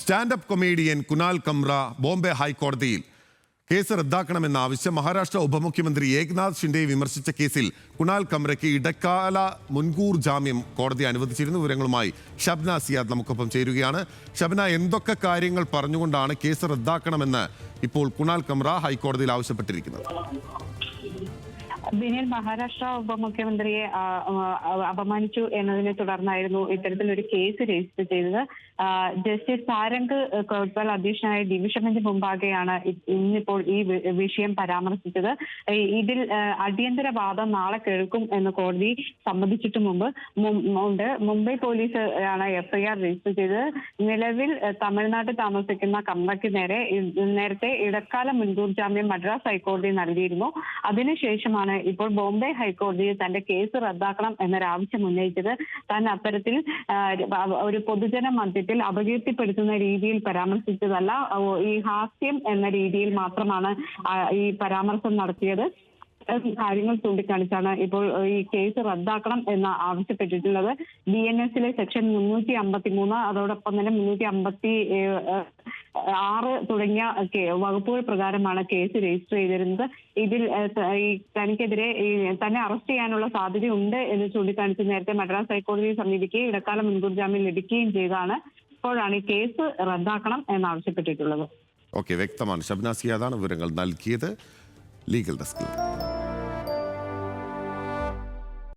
Standup comedian Kunal Kamra Bombay ഹൈക്കോടതിയിൽ case റദ്ദാക്കണമെന്ന ആവശ്യം മഹാരാഷ്ട്ര ഉപമുഖ്യമന്ത്രി ഏക്നാഥ് ഷിൻഡെ വിമർശിച്ച കേസിൽ കുനാൽ കംറയ്ക്ക് ഇടക്കാല മുൻകൂർ ജാമ്യം കോടതി അനുവദിച്ചിരുന്നു. വിവരങ്ങളുമായി ഷബ്ന സിയാദ് നമുക്കൊപ്പം ചേരുകയാണ്. ഷബ്ന, എന്തൊക്കെ കാര്യങ്ങൾ പറഞ്ഞുകൊണ്ടാണ് കേസ് റദ്ദാക്കണമെന്ന് ഇപ്പോൾ കുനാൽ കംറ ഹൈക്കോടതിയിൽ ആവശ്യപ്പെട്ടിരിക്കുന്നത്? ബിനിൽ മഹാരാഷ്ട്ര ഉപമുഖ്യമന്ത്രിയെ അപമാനിച്ചു എന്നതിനെ തുടർന്നായിരുന്നു ഇത്തരത്തിലൊരു കേസ് രജിസ്റ്റർ ചെയ്തത്. ജസ്റ്റിസ് സാരംഗ് കോട്ട്വാൽ അധ്യക്ഷനായ ഡിവിഷൻ ബെഞ്ച് മുമ്പാകെയാണ് ഇന്നിപ്പോൾ ഈ വിഷയം പരാമർശിച്ചത്. ഇതിൽ അടിയന്തര വാദം നാളെ കേൾക്കും എന്ന് കോടതി സമ്മതിച്ചിട്ട് മുംബൈ പോലീസ് ആണ് FIR രജിസ്റ്റർ ചെയ്തത്. നിലവിൽ തമിഴ്നാട്ടിൽ താമസിക്കുന്ന കംറയ്ക്ക് നേരത്തെ ഇടക്കാല മുൻകൂർ ജാമ്യം മദ്രാസ് ഹൈക്കോടതി നൽകിയിരുന്നു. അതിനുശേഷമാണ് ഇപ്പോൾ ബോംബെ ഹൈക്കോടതിയിൽ തന്റെ കേസ് റദ്ദാക്കണം എന്നൊരാവശ്യം ഉന്നയിച്ചത്. താൻ അത്തരത്തിൽ ഒരു പൊതുജന മധ്യത്തിൽ അപകീർത്തിപ്പെടുത്തുന്ന രീതിയിൽ പരാമർശിച്ചതല്ല, ഈ ഹാസ്യം എന്ന രീതിയിൽ മാത്രമാണ് ഈ പരാമർശം നടത്തിയത്. കാര്യങ്ങൾ ചൂണ്ടിക്കാണിച്ചാണ് ഇപ്പോൾ ഈ കേസ് റദ്ദാക്കണം എന്ന് ആവശ്യപ്പെട്ടിട്ടുള്ളത്. BNS സെക്ഷൻ 353 അതോടൊപ്പം തന്നെ 356 തുടങ്ങിയ വകുപ്പുകൾ പ്രകാരമാണ് കേസ് രജിസ്റ്റർ ചെയ്തിരുന്നത്. ഇതിൽ തനിക്കെതിരെ തന്നെ അറസ്റ്റ് ചെയ്യാനുള്ള സാധ്യതയുണ്ട് എന്ന് ചൂണ്ടിക്കാണിച്ച് നേരത്തെ മദ്രാസ് ഹൈക്കോടതിയെ സമീപിക്കുകയും ഇടക്കാല മുൻകൂർ ജാമ്യം ലഭിക്കുകയും ചെയ്തതാണ്. ഇപ്പോഴാണ് ഈ കേസ് റദ്ദാക്കണം എന്നാവശ്യപ്പെട്ടിട്ടുള്ളത്. ഓക്കെ, വ്യക്തമാണ്. ഷബ്ന സിയാദാണ് വിവരങ്ങൾ നൽകിയത്. ലീഗൽ ഡെസ്കിൽ.